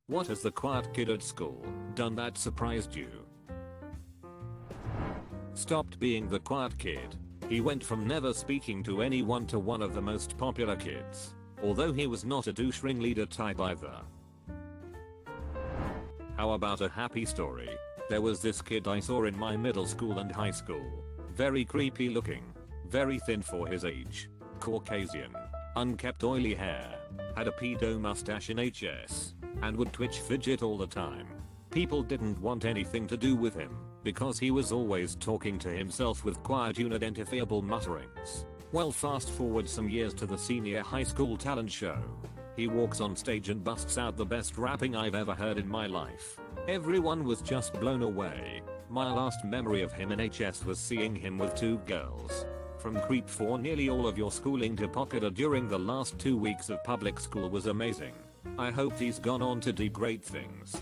What has the quiet kid at school done that surprised you? Stopped being the quiet kid. He went from never speaking to anyone to one of the most popular kids. Although he was not a douche ringleader type either. How about a happy story? There was this kid I saw in my middle school and high school. Very creepy looking. Very thin for his age. Caucasian. Unkept oily hair. Had a pedo mustache in HS. And would twitch fidget all the time. People didn't want anything to do with him because he was always talking to himself with quiet unidentifiable mutterings. Well, fast forward some years to the senior high school talent show. He walks on stage and busts out the best rapping I've ever heard in my life. Everyone was just blown away. My last memory of him in HS was seeing him with two girls. From creep for nearly all of your schooling to popular during the last 2 weeks of public school was amazing. I hope he's gone on to do great things.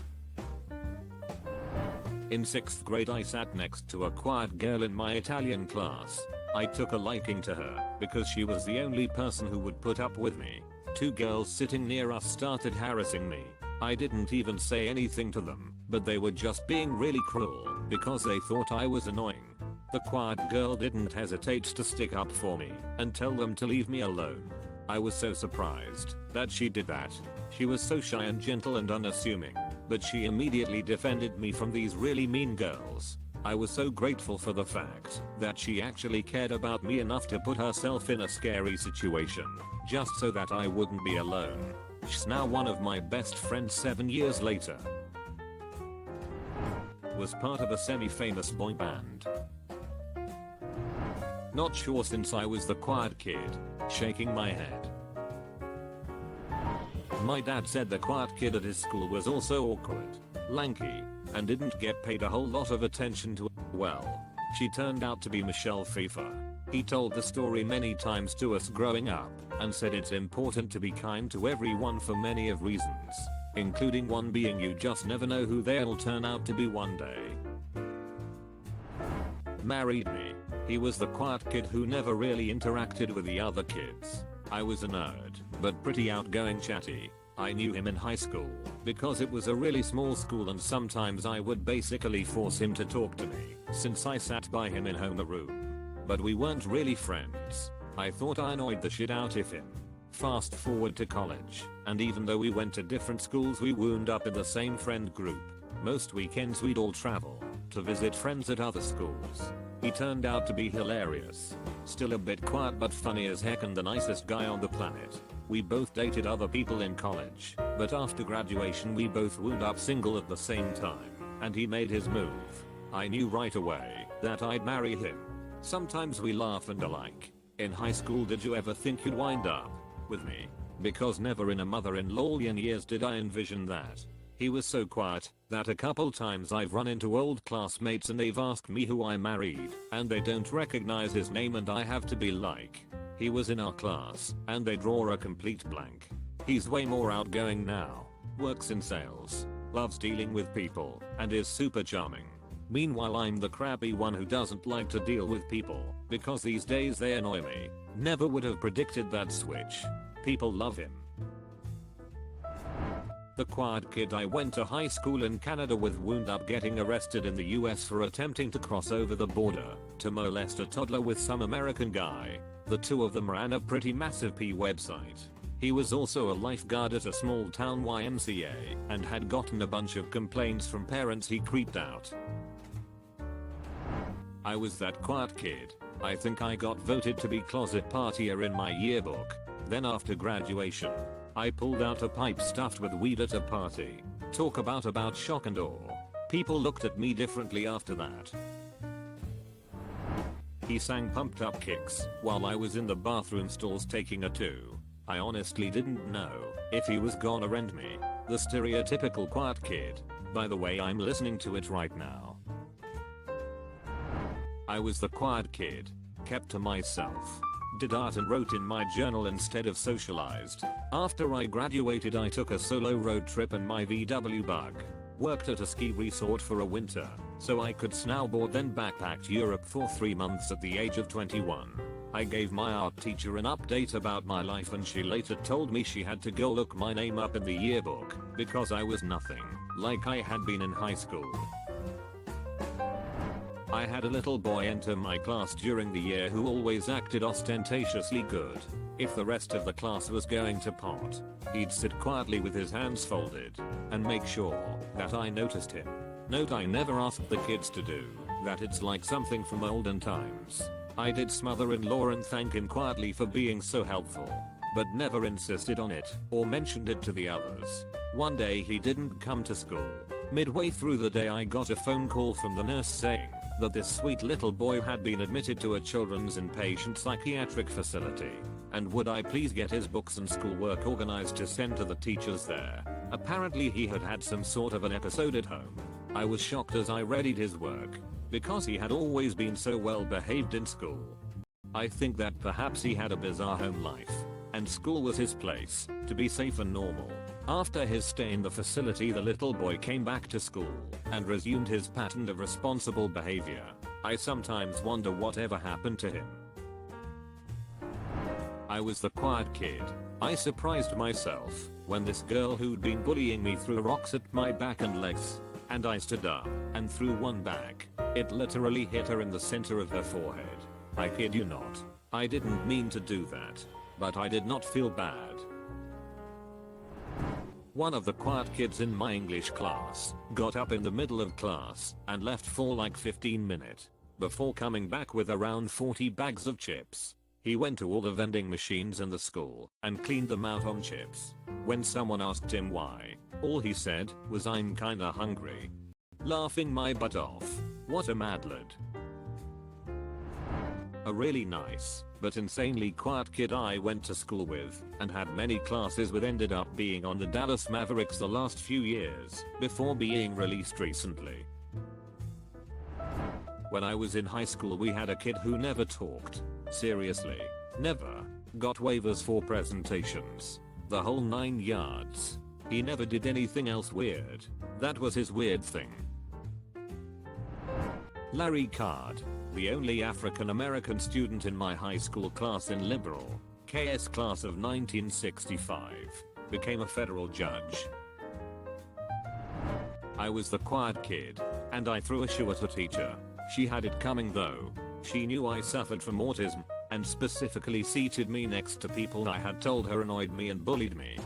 In 6th grade I sat next to a quiet girl in my Italian class. I took a liking to her because she was the only person who would put up with me. Two girls sitting near us started harassing me. I didn't even say anything to them, but they were just being really cruel because they thought I was annoying. The quiet girl didn't hesitate to stick up for me and tell them to leave me alone. I was so surprised that she did that. She was so shy and gentle and unassuming, but she immediately defended me from these really mean girls. I was so grateful for the fact that she actually cared about me enough to put herself in a scary situation just so that I wouldn't be alone. She's now one of my best friends 7 years later. Was part of a semi-famous boy band. Not sure since I was the quiet kid. Shaking my head. My dad said the quiet kid at his school was also awkward, lanky, and didn't get paid a whole lot of attention to. Well, she turned out to be Michelle Pfeiffer. He told the story many times to us growing up and said it's important to be kind to everyone for many of reasons, including one being you just never know who they'll turn out to be one day. Married me. He was the quiet kid who never really interacted with the other kids. I was a nerd, but pretty outgoing chatty. I knew him in high school because it was a really small school and sometimes I would basically force him to talk to me since I sat by him in homeroom. But we weren't really friends. I thought I annoyed the shit out of him. Fast forward to college, and even though we went to different schools we wound up in the same friend group. Most weekends we'd all travel to visit friends at other schools. He turned out to be hilarious. Still a bit quiet but funny as heck and the nicest guy on the planet. We both dated other people in college, but after graduation we both wound up single at the same time, and he made his move. I knew right away that I'd marry him. Sometimes we laugh and alike. In high school did you ever think you'd wind up with me? Because never in a mother-in-lawlian years did I envision that. He was so quiet that a couple times I've run into old classmates and they've asked me who I married and they don't recognize his name and I have to be like, he was in our class, and they draw a complete blank. He's way more outgoing now, works in sales, loves dealing with people, and is super charming. Meanwhile I'm the crappy one who doesn't like to deal with people because these days they annoy me. Never would have predicted that switch. People love him. The quiet kid I went to high school in Canada with wound up getting arrested in the US for attempting to cross over the border to molest a toddler with some American guy. The two of them ran a pretty massive P website. He was also a lifeguard at a small town YMCA and had gotten a bunch of complaints from parents he creeped out. I was that quiet kid. I think I got voted to be closet partier in my yearbook. Then after graduation, I pulled out a pipe stuffed with weed at a party. Talk about shock and awe. People looked at me differently after that. He sang Pumped Up Kicks while I was in the bathroom stalls taking a 2. I honestly didn't know if he was gonna rend me. The stereotypical quiet kid. By the way, I'm listening to it right now. I was the quiet kid. Kept to myself. Did art and wrote in my journal instead of socialized. After I graduated I took a solo road trip in my VW bug. Worked at a ski resort for a winter so I could snowboard, then backpacked Europe for 3 months at the age of 21. I gave my art teacher an update about my life and she later told me she had to go look my name up in the yearbook because I was nothing like I had been in high school. I had a little boy enter my class during the year who always acted ostentatiously good. If the rest of the class was going to pot, he'd sit quietly with his hands folded and make sure that I noticed him. Note, I never asked the kids to do that. It's like something from olden times. I did smother in law and thank him quietly for being so helpful, but never insisted on it or mentioned it to the others. One day he didn't come to school. Midway through the day I got a phone call from the nurse saying that this sweet little boy had been admitted to a children's inpatient psychiatric facility, and would I please get his books and schoolwork organized to send to the teachers there. Apparently he had had some sort of an episode at home. I was shocked as I readied his work, because he had always been so well behaved in school. I think that perhaps he had a bizarre home life, and school was his place to be safe and normal. After his stay in the facility, the little boy came back to school and resumed his pattern of responsible behavior. I sometimes wonder whatever happened to him. I was the quiet kid. I surprised myself when this girl who'd been bullying me threw rocks at my back and legs, and I stood up and threw one back. It literally hit her in the center of her forehead. I kid you not. I didn't mean to do that, but I did not feel bad. One of the quiet kids in my English class got up in the middle of class and left for like 15 minutes before coming back with around 40 bags of chips. He went to all the vending machines in the school and cleaned them out on chips. When someone asked him why, all he said was, "I'm kinda hungry." Laughing my butt off. What a mad lad. A really nice, but insanely quiet kid I went to school with and had many classes with ended up being on the Dallas Mavericks the last few years before being released recently. When I was in high school we had a kid who never talked. Seriously, never. Got waivers for presentations. The whole 9 yards. He never did anything else weird. That was his weird thing. Larry Card, the only African American student in my high school class in liberal KS class of 1965, became a federal judge. I was the quiet kid, and I threw a shoe at a teacher. She had it coming though. She knew I suffered from autism, and specifically seated me next to people I had told her annoyed me and bullied me.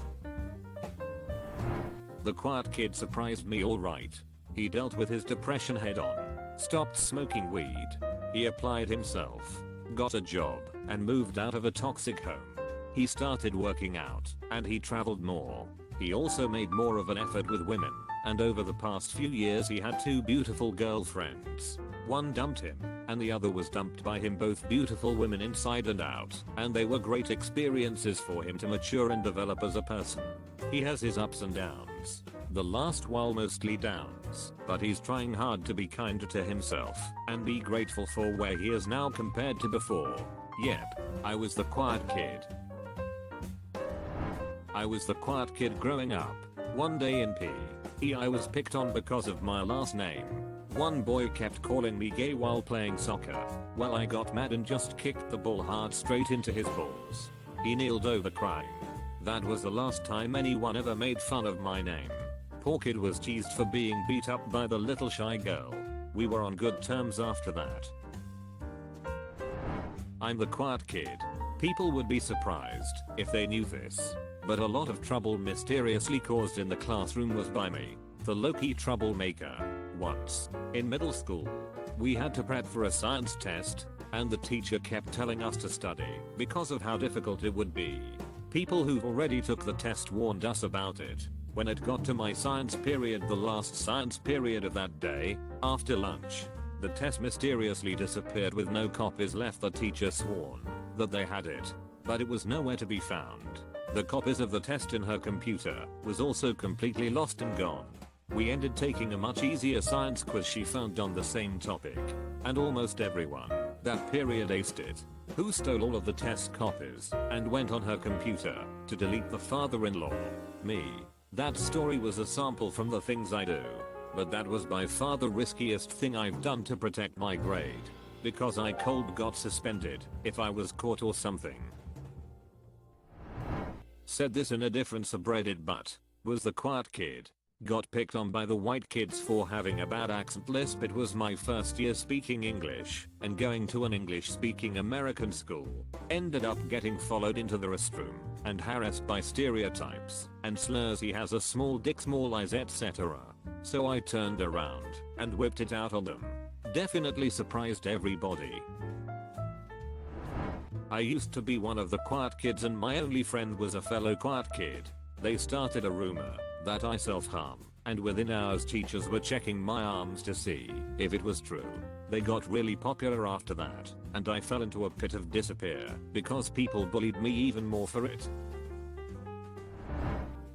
The quiet kid surprised me alright. He dealt with his depression head on, stopped smoking weed, he applied himself, got a job, and moved out of a toxic home. He started working out, and he traveled more. He also made more of an effort with women, and over the past few years he had 2 beautiful girlfriends. One dumped him, and the other was dumped by him, both beautiful women inside and out, and they were great experiences for him to mature and develop as a person. He has his ups and downs. The last while mostly downs, but he's trying hard to be kinder to himself and be grateful for where he is now compared to before. Yep, I was the quiet kid. I was the quiet kid growing up. One day in PE, I was picked on because of my last name. One boy kept calling me gay while playing soccer. Well, I got mad and just kicked the ball hard straight into his balls. He kneeled over crying. That was the last time anyone ever made fun of my name. Poor kid was teased for being beat up by the little shy girl. We were on good terms after that. I'm the quiet kid. People would be surprised if they knew this, but a lot of trouble mysteriously caused in the classroom was by me, the low-key troublemaker. Once, in middle school, we had to prep for a science test, and the teacher kept telling us to study because of how difficult it would be. People who already took the test warned us about it. When it got to my science period, the last science period of that day, after lunch, the test mysteriously disappeared with no copies left. The teacher sworn that they had it, but it was nowhere to be found. The copies of the test in her computer was also completely lost and gone. We ended taking a much easier science quiz she found on the same topic, and almost everyone that period aced it. Who stole all of the test copies and went on her computer to delete the father-in-law? Me. That story was a sample from the things I do, but that was by far the riskiest thing I've done to protect my grade. because I cold got suspended if I was caught or something. Said this in a different subreddit but was the quiet kid. Got picked on by the white kids for having a bad accent lisp. It was my first year speaking English and going to an English speaking American school. Ended up getting followed into the restroom and harassed by stereotypes and slurs. He has a small dick, small eyes, etc. So I turned around and whipped it out on them. Definitely surprised everybody. I used to be one of the quiet kids and my only friend was a fellow quiet kid. They started a rumor that I self-harm, and within hours teachers were checking my arms to see if it was true. They got really popular after that, and I fell into a pit of despair because people bullied me even more for it.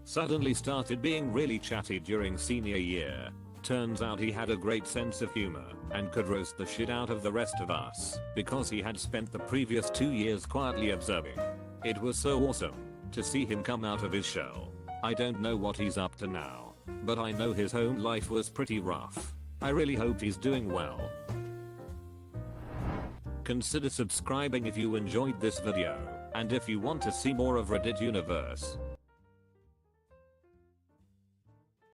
Suddenly started being really chatty during senior year. Turns out he had a great sense of humor and could roast the shit out of the rest of us because he had spent the previous 2 years quietly observing. It was so awesome to see him come out of his shell. I don't know what he's up to now, but I know his home life was pretty rough. I really hope he's doing well. Consider subscribing if you enjoyed this video, and if you want to see more of Reddit Universe.